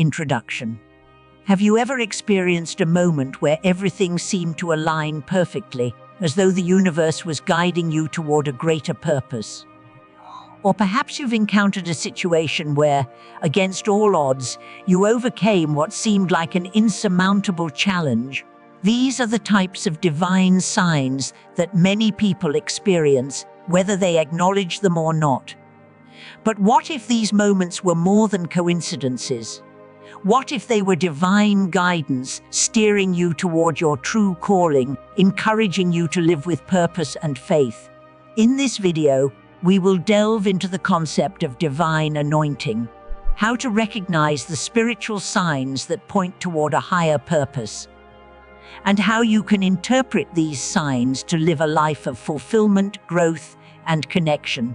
Introduction. Have you ever experienced a moment where everything seemed to align perfectly, as though the universe was guiding you toward a greater purpose? Or perhaps you've encountered a situation where, against all odds, you overcame what seemed like an insurmountable challenge. These are the types of divine signs that many people experience, whether they acknowledge them or not. But what if these moments were more than coincidences? What if they were divine guidance, steering you toward your true calling, encouraging you to live with purpose and faith? In this video, we will delve into the concept of divine anointing, how to recognize the spiritual signs that point toward a higher purpose, and how you can interpret these signs to live a life of fulfillment, growth, and connection.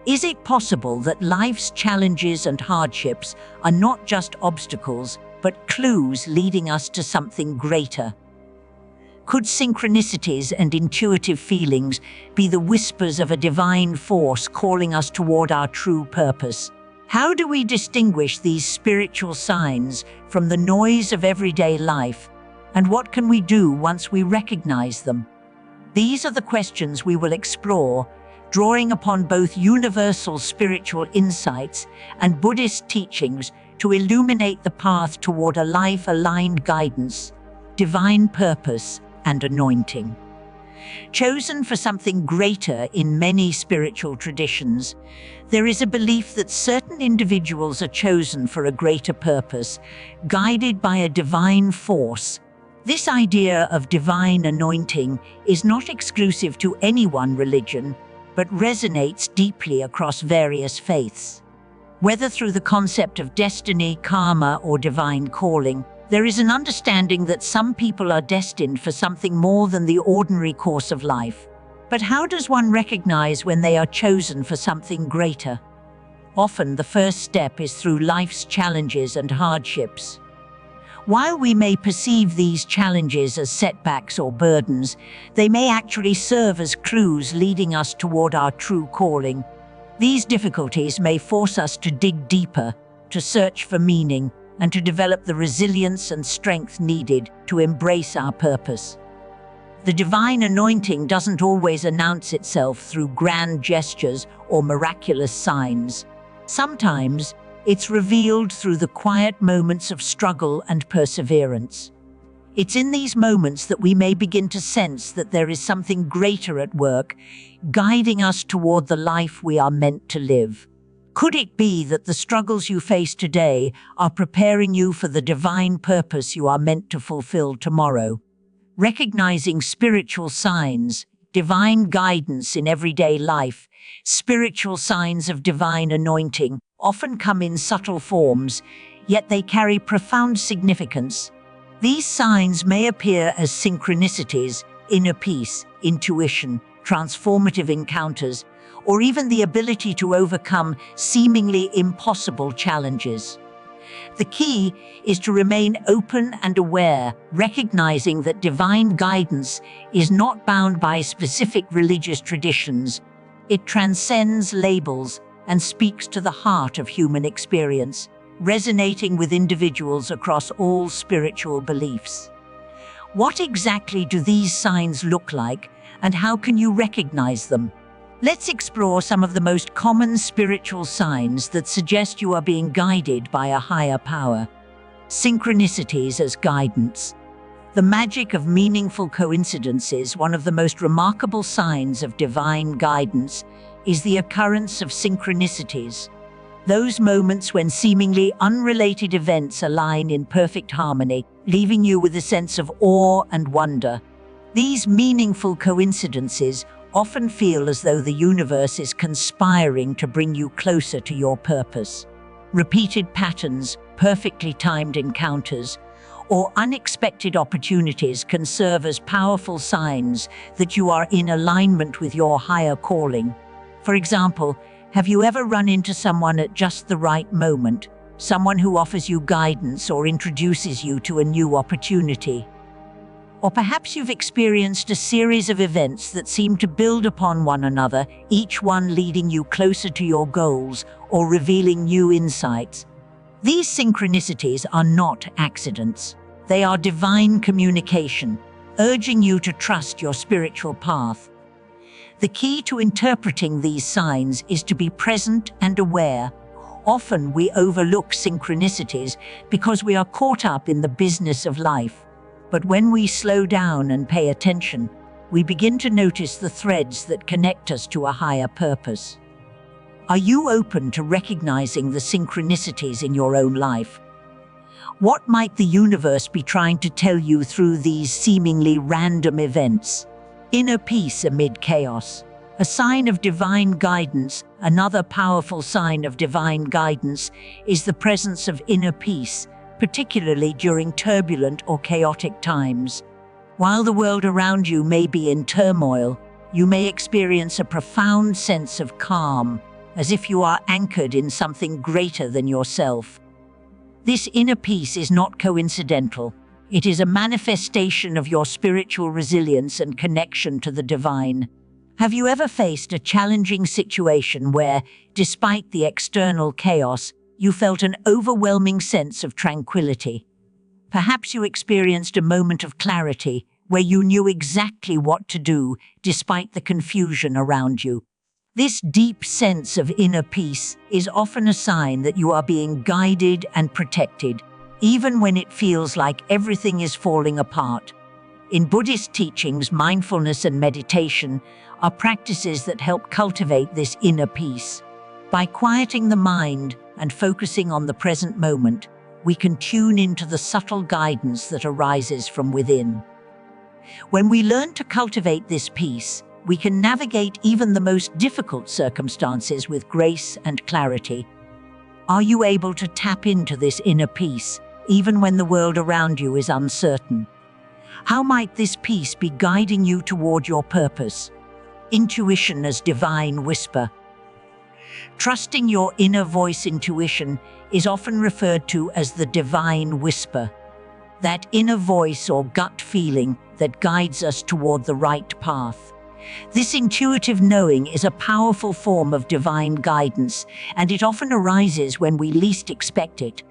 Is it possible that life's challenges and hardships are not just obstacles, but clues leading us to something greater? Could synchronicities and intuitive feelings be the whispers of a divine force calling us toward our true purpose? How do we distinguish these spiritual signs from the noise of everyday life? And what can we do once we recognize them? These are the questions we will explore, drawing upon both universal spiritual insights and Buddhist teachings to illuminate the path toward a life-aligned guidance, divine purpose, and anointing. Chosen for something greater in many spiritual traditions, there is a belief that certain individuals are chosen for a greater purpose, guided by a divine force. This idea of divine anointing is not exclusive to any one religion, but resonates deeply across various faiths. Whether through the concept of destiny, karma, or divine calling, there is an understanding that some people are destined for something more than the ordinary course of life. But how does one recognize when they are chosen for something greater? Often the first step is through life's challenges and hardships. While we may perceive these challenges as setbacks or burdens, they may actually serve as clues leading us toward our true calling. These difficulties may force us to dig deeper, to search for meaning, and to develop the resilience and strength needed to embrace our purpose. The divine anointing doesn't always announce itself through grand gestures or miraculous signs. Sometimes, it's revealed through the quiet moments of struggle and perseverance. It's in these moments that we may begin to sense that there is something greater at work, guiding us toward the life we are meant to live. Could it be that the struggles you face today are preparing you for the divine purpose you are meant to fulfill tomorrow? Recognizing spiritual signs, divine guidance in everyday life, spiritual signs of divine anointing often come in subtle forms, yet they carry profound significance. These signs may appear as synchronicities, inner peace, intuition, transformative encounters, or even the ability to overcome seemingly impossible challenges. The key is to remain open and aware, recognizing that divine guidance is not bound by specific religious traditions. It transcends labels and speaks to the heart of human experience, resonating with individuals across all spiritual beliefs. What exactly do these signs look like, and how can you recognize them? Let's explore some of the most common spiritual signs that suggest you are being guided by a higher power. Synchronicities as guidance. The magic of meaningful coincidences, one of the most remarkable signs of divine guidance, is the occurrence of synchronicities. Those moments when seemingly unrelated events align in perfect harmony, leaving you with a sense of awe and wonder. These meaningful coincidences often feel as though the universe is conspiring to bring you closer to your purpose. Repeated patterns, perfectly timed encounters, or unexpected opportunities can serve as powerful signs that you are in alignment with your higher calling. For example, have you ever run into someone at just the right moment, someone who offers you guidance or introduces you to a new opportunity? Or perhaps you've experienced a series of events that seem to build upon one another, each one leading you closer to your goals or revealing new insights. These synchronicities are not accidents. They are divine communication, urging you to trust your spiritual path. The key to interpreting these signs is to be present and aware. Often we overlook synchronicities because we are caught up in the business of life. But when we slow down and pay attention, we begin to notice the threads that connect us to a higher purpose. Are you open to recognizing the synchronicities in your own life? What might the universe be trying to tell you through these seemingly random events? Inner peace amid chaos. A sign of divine guidance. Another powerful sign of divine guidance is the presence of inner peace, particularly during turbulent or chaotic times. While the world around you may be in turmoil, you may experience a profound sense of calm, as if you are anchored in something greater than yourself. This inner peace is not coincidental. It is a manifestation of your spiritual resilience and connection to the divine. Have you ever faced a challenging situation where, despite the external chaos, you felt an overwhelming sense of tranquility? Perhaps you experienced a moment of clarity where you knew exactly what to do despite the confusion around you. This deep sense of inner peace is often a sign that you are being guided and protected, even when it feels like everything is falling apart. In Buddhist teachings, mindfulness and meditation are practices that help cultivate this inner peace. By quieting the mind and focusing on the present moment, we can tune into the subtle guidance that arises from within. When we learn to cultivate this peace, we can navigate even the most difficult circumstances with grace and clarity. Are you able to tap into this inner peace, even when the world around you is uncertain? How might this peace be guiding you toward your purpose? Intuition as divine whisper. Trusting your inner voice. Intuition is often referred to as the divine whisper, that inner voice or gut feeling that guides us toward the right path. This intuitive knowing is a powerful form of divine guidance, and it often arises when we least expect it.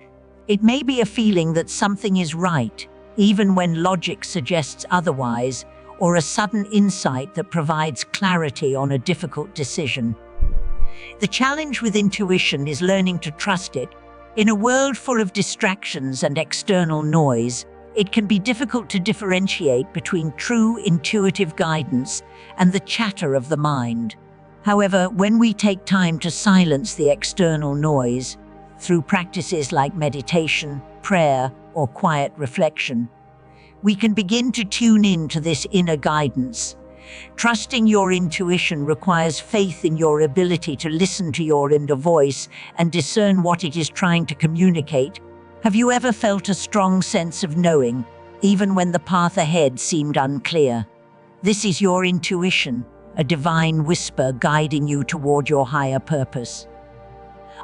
It may be a feeling that something is right, even when logic suggests otherwise, or a sudden insight that provides clarity on a difficult decision. The challenge with intuition is learning to trust it. In a world full of distractions and external noise, it can be difficult to differentiate between true intuitive guidance and the chatter of the mind. However, when we take time to silence the external noise, through practices like meditation, prayer, or quiet reflection, we can begin to tune in to this inner guidance. Trusting your intuition requires faith in your ability to listen to your inner voice and discern what it is trying to communicate. Have you ever felt a strong sense of knowing, even when the path ahead seemed unclear? This is your intuition, a divine whisper guiding you toward your higher purpose.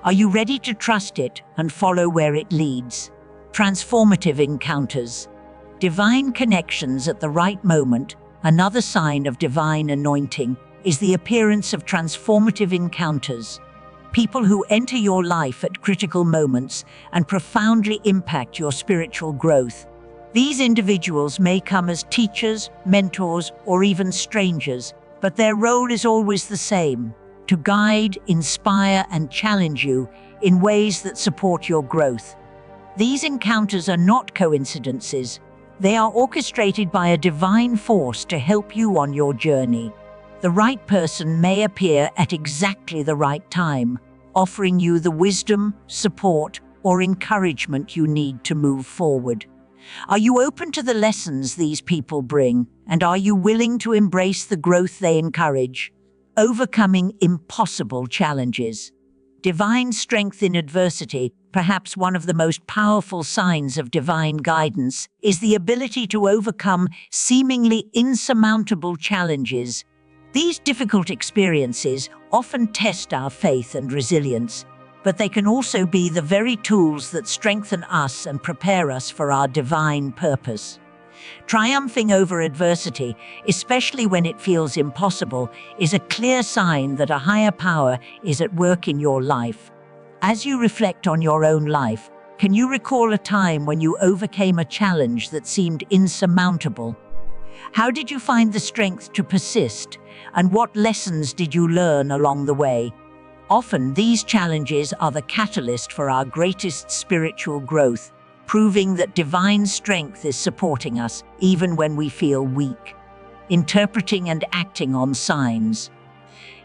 Are you ready to trust it and follow where it leads? Transformative encounters. Divine connections at the right moment. Another sign of divine anointing is the appearance of transformative encounters. People who enter your life at critical moments and profoundly impact your spiritual growth. These individuals may come as teachers, mentors, or even strangers, but their role is always the same: to guide, inspire, and challenge you in ways that support your growth. These encounters are not coincidences. They are orchestrated by a divine force to help you on your journey. The right person may appear at exactly the right time, offering you the wisdom, support, or encouragement you need to move forward. Are you open to the lessons these people bring, and are you willing to embrace the growth they encourage? Overcoming impossible challenges. Divine strength in adversity. Perhaps one of the most powerful signs of divine guidance is the ability to overcome seemingly insurmountable challenges. These difficult experiences often test our faith and resilience, but they can also be the very tools that strengthen us and prepare us for our divine purpose. Triumphing over adversity, especially when it feels impossible, is a clear sign that a higher power is at work in your life. As you reflect on your own life, Can you recall a time when you overcame a challenge that seemed insurmountable? How did you find the strength to persist, and what lessons did you learn along the way? Often, these challenges are the catalyst for our greatest spiritual growth, proving that divine strength is supporting us even when we feel weak. Interpreting and acting on signs.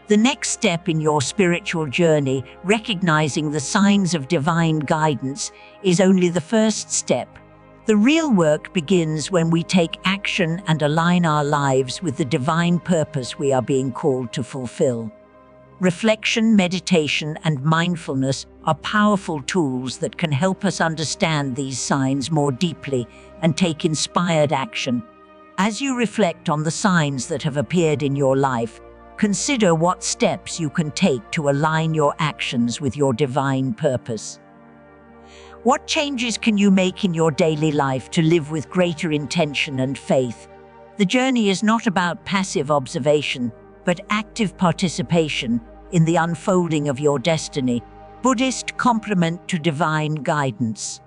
The next step in your spiritual journey, recognizing the signs of divine guidance, is only the first step. The real work begins when we take action and align our lives with the divine purpose we are being called to fulfill. Reflection, meditation, and mindfulness are powerful tools that can help us understand these signs more deeply and take inspired action. As you reflect on the signs that have appeared in your life, consider what steps you can take to align your actions with your divine purpose. What changes can you make in your daily life to live with greater intention and faith? The journey is not about passive observation, but active participation in the unfolding of your destiny. Buddhist complement to divine guidance.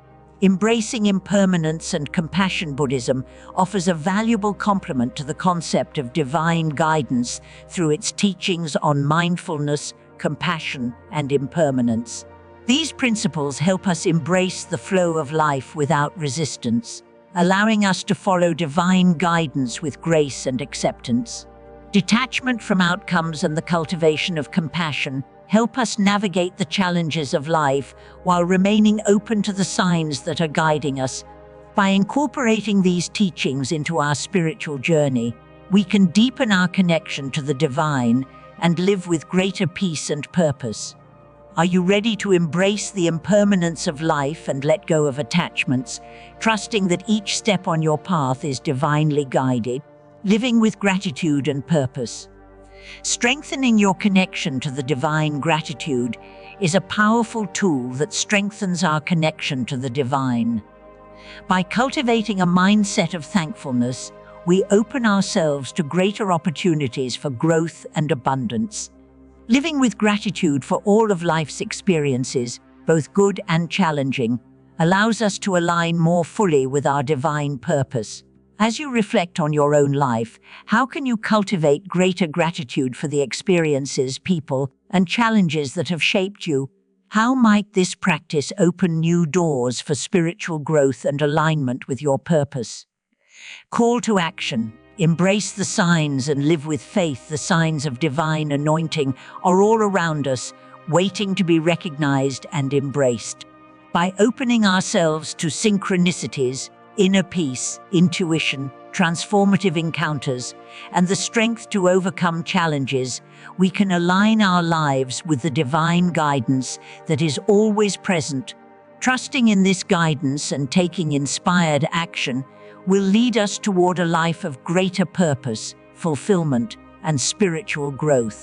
Embracing impermanence and compassion, Buddhism offers a valuable complement to the concept of divine guidance through its teachings on mindfulness, compassion, and impermanence. These principles help us embrace the flow of life without resistance, allowing us to follow divine guidance with grace and acceptance. Detachment from outcomes and the cultivation of compassion help us navigate the challenges of life while remaining open to the signs that are guiding us. By incorporating these teachings into our spiritual journey, we can deepen our connection to the divine and live with greater peace and purpose. Are you ready to embrace the impermanence of life and let go of attachments, trusting that each step on your path is divinely guided? Living with gratitude and purpose. Strengthening your connection to the divine gratitude is a powerful tool that strengthens our connection to the divine. By cultivating a mindset of thankfulness, we open ourselves to greater opportunities for growth and abundance. Living with gratitude for all of life's experiences, both good and challenging, allows us to align more fully with our divine purpose. As you reflect on your own life, how can you cultivate greater gratitude for the experiences, people, and challenges that have shaped you? How might this practice open new doors for spiritual growth and alignment with your purpose? Call to action. Embrace the signs and live with faith. The signs of divine anointing are all around us, waiting to be recognized and embraced. By opening ourselves to synchronicities, inner peace, intuition, transformative encounters, and the strength to overcome challenges, we can align our lives with the divine guidance that is always present. Trusting in this guidance and taking inspired action will lead us toward a life of greater purpose, fulfillment, and spiritual growth.